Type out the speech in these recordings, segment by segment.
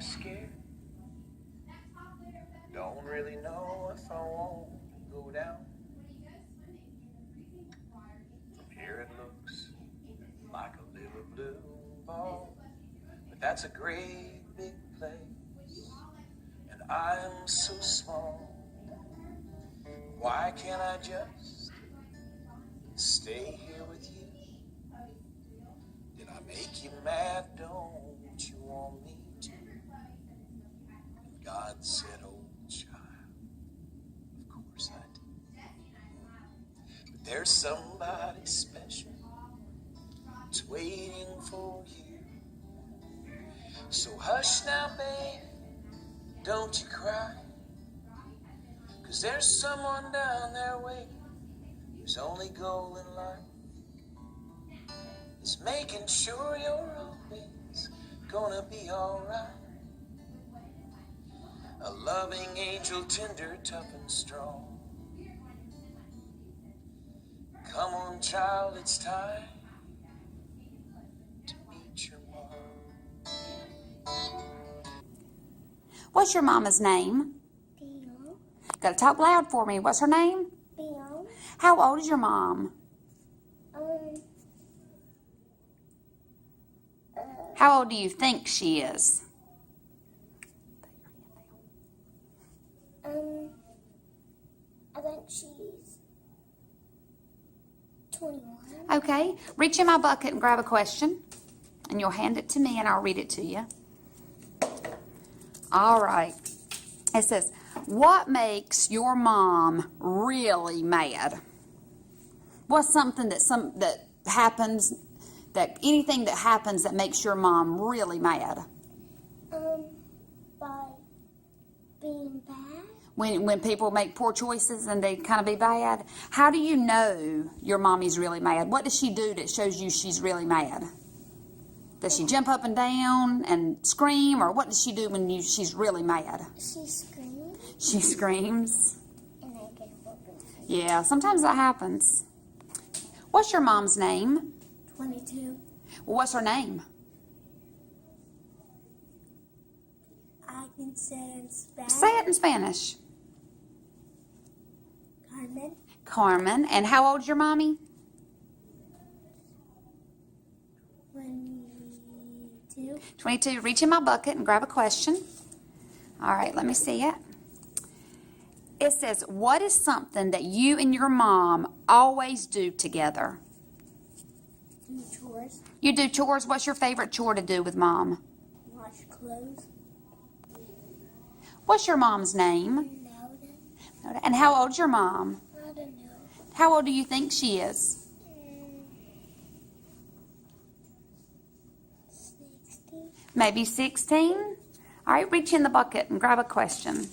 of scared. Don't really know if I want to go down. From here it looks like a little blue ball, but that's a great big place, and I'm so small. Why can't I just stay here with you? Did I make you mad? Don't you want me to? God said, "Oh, child, of course I do." But there's somebody special that's waiting for you. So hush now, babe, don't you cry. 'Cause there's someone down there waiting whose only goal in life is making sure you're always gonna be alright. A loving angel, tender, tough and strong. Come on, child, it's time to meet your mom. What's your mama's name? Bill. Gotta talk loud for me. What's her name? Bill. How old is your mom? How old do you think she is? I think she's 21. Okay. Reach in my bucket and grab a question. And you'll hand it to me and I'll read it to you. All right. It says, what makes your mom really mad? What's something that happens, anything that happens that makes your mom really mad? By being bad. When people make poor choices and they kind of be bad? How do you know your mommy's really mad? What does she do that shows you she's really mad? Does she jump up and down and scream, or what does she do when she's really mad? She screams. She screams. And I get a whooping. Yeah, sometimes that happens. What's your mom's name? 22. Well, what's her name? I can say in Spanish. Say it in Spanish. Carmen. Carmen. And how old's your mommy? 22. 22. Reach in my bucket and grab a question. All right, let me see it. It says, what is something that you and your mom always do together? Do chores. You do chores. What's your favorite chore to do with Mom? Wash clothes. What's your mom's name? Loud. And how old's your mom? I don't know. How old do you think she is? 60. Maybe 16? All right, reach in the bucket and grab a question.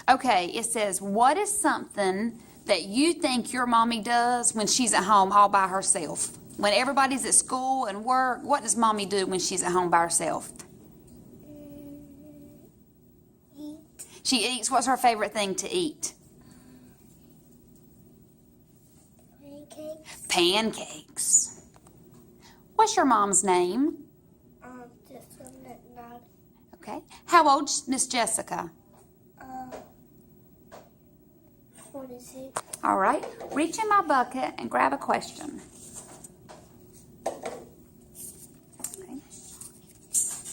Okay, it says, what is something that you think your mommy does when she's at home all by herself? When everybody's at school and work, what does mommy do when she's at home by herself? Eat. She eats. What's her favorite thing to eat? Pancakes. Pancakes. What's your mom's name? Just a little. Okay. How old's Miss Jessica? 46. All right. Reach in my bucket and grab a question. Okay.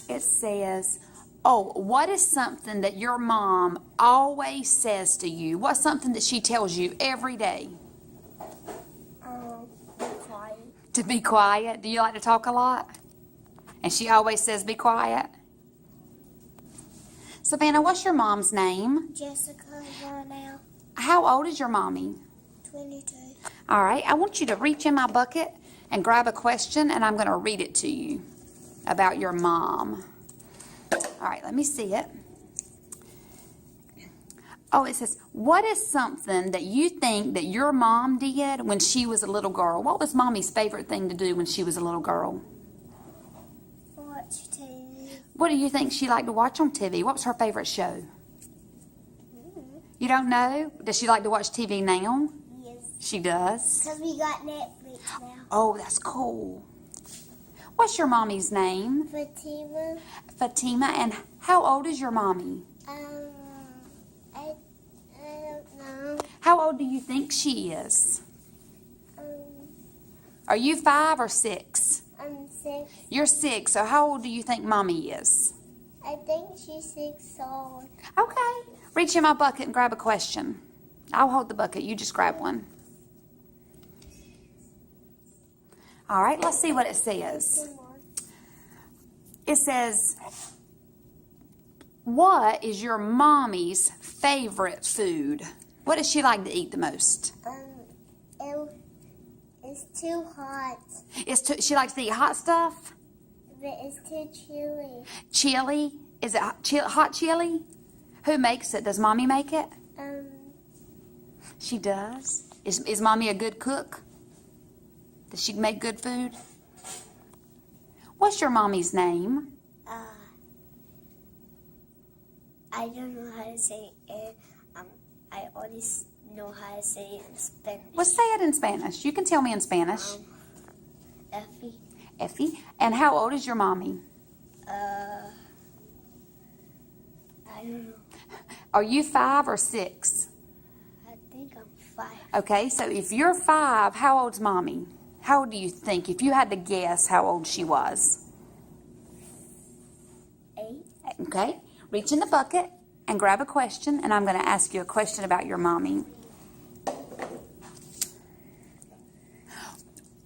It says, what is something that your mom always says to you? What's something that she tells you every day? Be quiet. To be quiet. Do you like to talk a lot? And she always says, be quiet. Savannah, what's your mom's name? Jessica Varnell. How old is your mommy? 22. All right. I want you to reach in my bucket and grab a question, and I'm going to read it to you about your mom. All right. Let me see it. Oh, it says, what is something that you think that your mom did when she was a little girl? What was Mommy's favorite thing to do when she was a little girl? Watch TV. What do you think she liked to watch on TV? What was her favorite show? You don't know? Does she like to watch TV now? Yes. She does. Because we got Netflix now. Oh, that's cool. What's your mommy's name? Fatima. Fatima. And how old is your mommy? I don't know. How old do you think she is? Um, Are you 5 or 6? I'm 6. You're 6, so how old do you think mommy is? I think she's 6 old. Okay. Reach in my bucket and grab a question. I'll hold the bucket. You just grab one. All right, let's see what it says. 2 more. It says, what is your mommy's favorite food? What does she like to eat the most? It's too hot, She likes to eat hot stuff? but it's too chilly. Chili? Is it hot chili? Who makes it? Does mommy make it? She does. Is mommy a good cook? Does she make good food? What's your mommy's name? I don't know how to say it. I only know how to say it in Spanish. Well, say it in Spanish. You can tell me in Spanish. Effie. Effie. And how old is your mommy? I don't know. Are you 5 or 6? I think I'm 5. Okay, so if you're 5, how old's mommy? How old do you think? If you had to guess how old she was. 8. Okay, reach in the bucket and grab a question, and I'm going to ask you a question about your mommy.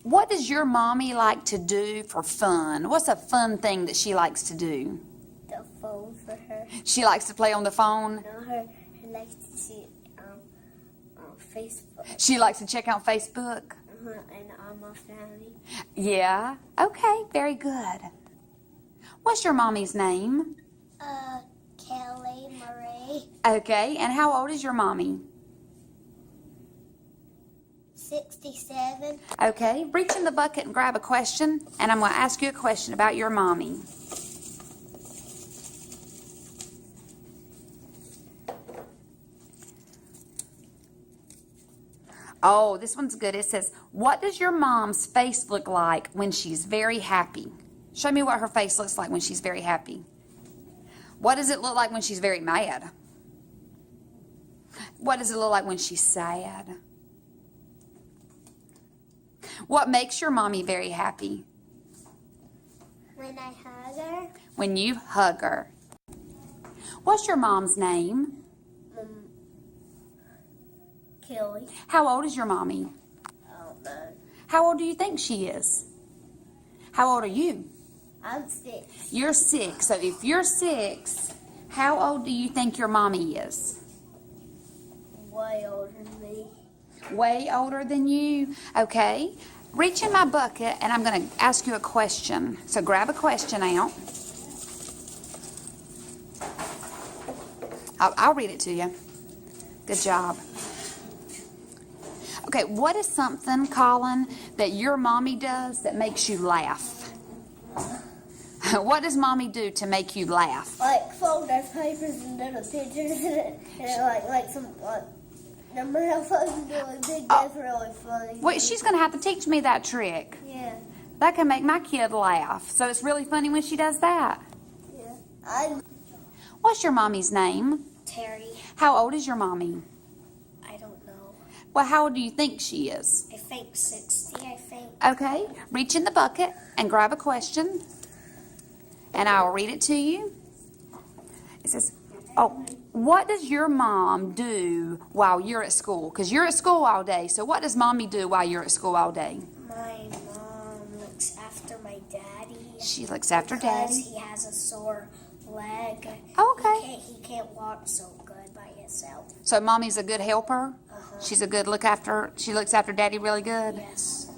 What does your mommy like to do for fun? What's a fun thing that she likes to do? The phone for her. She likes to play on the phone. No, her likes to see on Facebook. She likes to check out Facebook. And all my family. Yeah. Okay, very good. What's your mommy's name? Kelly Marie. Okay, and how old is your mommy? 67. Okay, reach in the bucket and grab a question, and I'm going to ask you a question about your mommy. Oh, this one's good. It says, what does your mom's face look like when she's very happy? Show me what her face looks like when she's very happy. What does it look like when she's very mad? What does it look like when she's sad? What makes your mommy very happy? When I hug her, When you hug her. What's your mom's name? Kelly. How old is your mommy? Oh man. How old do you think she is? How old are you? I'm 6. You're 6. So if you're 6, how old do you think your mommy is? Way older than me. Way older than you? Okay. Reach in my bucket and I'm going to ask you a question. So grab a question out. I'll read it to you. Good job. Okay, what is something, Colin, that your mommy does that makes you laugh? What does mommy do to make you laugh? Like fold their papers and little pictures and like some number how fucking really big. That's really funny. Wait, she's going to have to teach me that trick. Yeah. That can make my kid laugh. So it's really funny when she does that. Yeah. What's your mommy's name? Terry. How old is your mommy? I don't know. Well, how old do you think she is? I think 60. I think. Okay, reach in the bucket and grab a question, and I'll read it to you. It says, oh, what does your mom do while you're at school? Because you're at school all day, so what does mommy do while you're at school all day? My mom looks after my daddy. She looks after Because daddy. he has a sore leg. Okay. He can't walk so good by himself. So mommy's a good helper? She's a good she looks after daddy really good? Yes.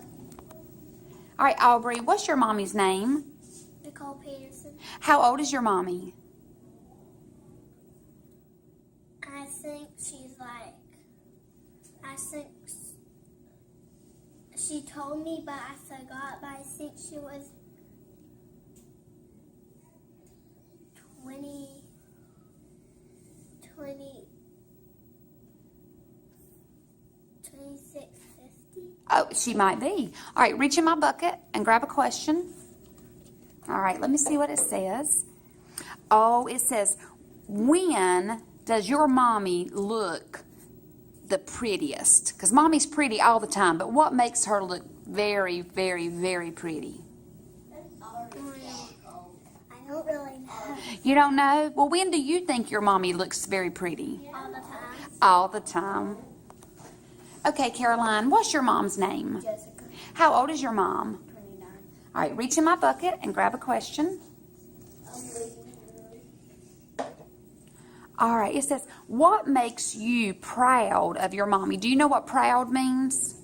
All right, Aubrey, what's your mommy's name? Nicole Peterson. How old is your mommy? I think she's like, she told me, but I forgot, but I think she was 26, 50. Oh, she might be. All right, reach in my bucket and grab a question. All right, let me see what it says. Oh, it says, when does your mommy look the prettiest? Because mommy's pretty all the time, but what makes her look very, very, very pretty? I don't really know. You don't know? Well, when do you think your mommy looks very pretty? All the time. All the time. Okay, Caroline, what's your mom's name? Jessica. How old is your mom? 29. All right, reach in my bucket and grab a question. All right, it says, what makes you proud of your mommy? Do you know what proud means?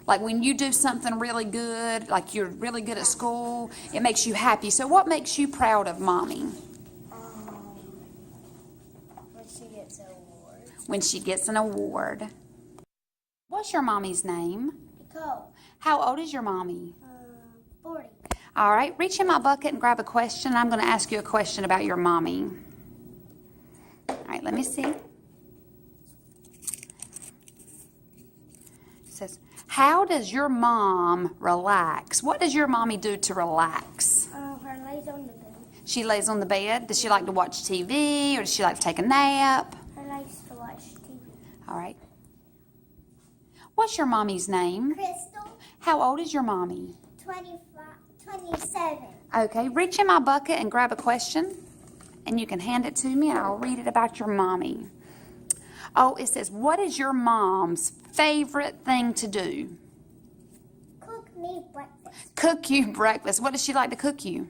Like when you do something really good, like you're really good at school, it makes you happy. So what makes you proud of mommy? When she gets an award. When she gets an award. What's your mommy's name? Nicole. How old is your mommy? 40. All right, reach in my bucket and grab a question. I'm going to ask you a question about your mommy. All right, let me see. It says, how does your mom relax? What does your mommy do to relax? Her lays on the bed. She lays on the bed. Does she like to watch TV or does she like to take a nap? Her likes to watch TV. All right. What's your mommy's name? Crystal. How old is your mommy? 27. Okay, reach in my bucket and grab a question, and you can hand it to me, and I'll read it about your mommy. Oh, it says, what is your mom's favorite thing to do? Cook me breakfast. Cook you breakfast. What does she like to cook you?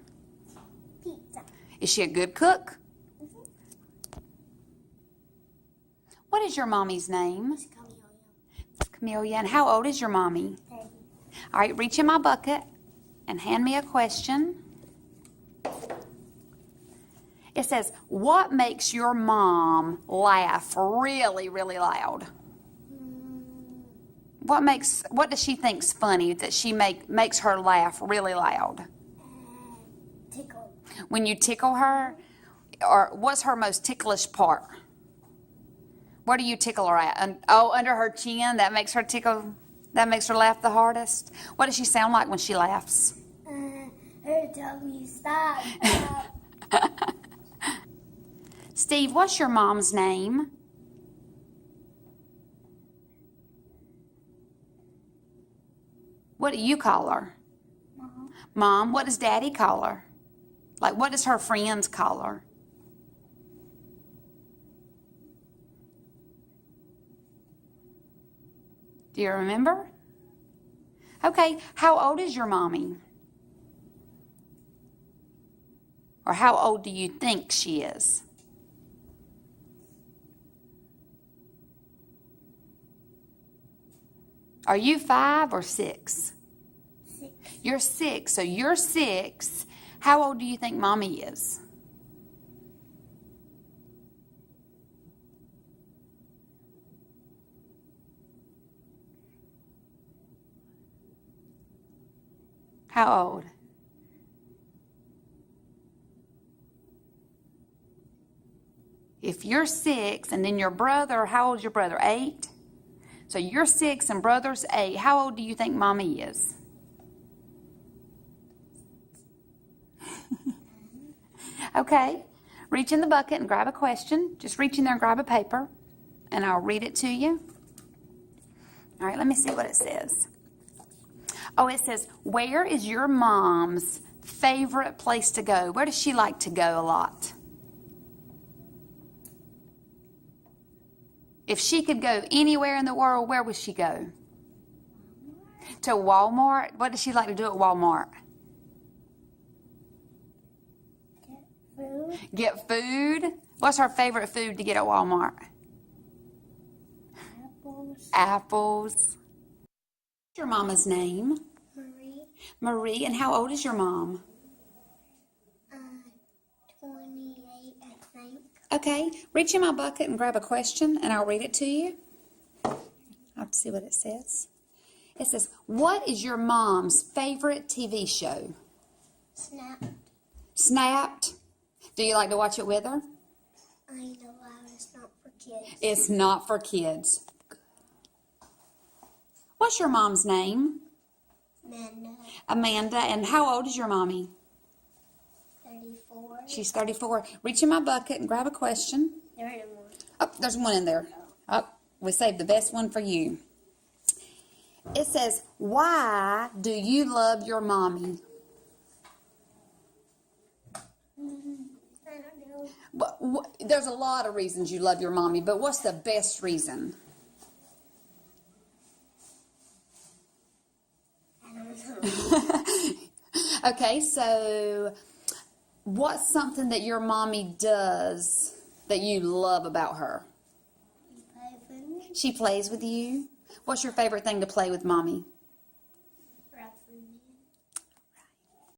Pizza. Is she a good cook? What is your mommy's name? It's Camelia. And how old is your mommy? 30. All right, reach in my bucket and hand me a question. It says, what makes your mom laugh really, really loud? What does she think's funny that she makes her laugh really loud? Tickle. When you tickle her, or what's her most ticklish part? Where do you tickle her at? Under her chin. That makes her tickle. That makes her laugh the hardest. What does she sound like when she laughs? Her tummy stop. Steve, what's your mom's name? What do you call her? Mom. Mom. What does Daddy call her? Like, what does her friends call her? Do you remember? Okay, how old is your mommy? Or how old do you think she is? Are you 5 or 6? 6. You're 6, so you're 6. How old do you think mommy is? How old? If you're 6 and then your brother, how old's your brother? 8? So you're 6 and brother's 8. How old do you think mommy is? Okay. Reach in the bucket and grab a question. Just reach in there and grab a paper, and I'll read it to you. All right, let me see what it says. Oh, it says, where is your mom's favorite place to go? Where does she like to go a lot? If she could go anywhere in the world, where would she go? To Walmart? What does she like to do at Walmart? Food. Get food? What's her favorite food to get at Walmart? Apples. Apples. What's your mama's name? Marie. Marie. And how old is your mom? 28, I think. Okay. Reach in my bucket and grab a question, and I'll read it to you. I'll have to see what it says. It says, what is your mom's favorite TV show? Snapped. Snapped. Do you like to watch it with her? I know it's not for kids. It's not for kids. What's your mom's name? Amanda. Amanda. And how old is your mommy? She's 34. Reach in my bucket and grab a question. There ain't no more. Oh, there's one in there. Oh, we saved the best one for you. It says, why do you love your mommy? I don't know. There's a lot of reasons you love your mommy, but what's the best reason? I don't know. Okay, so what's something that your mommy does that you love about her? You play with me? She plays with you. What's your favorite thing to play with mommy?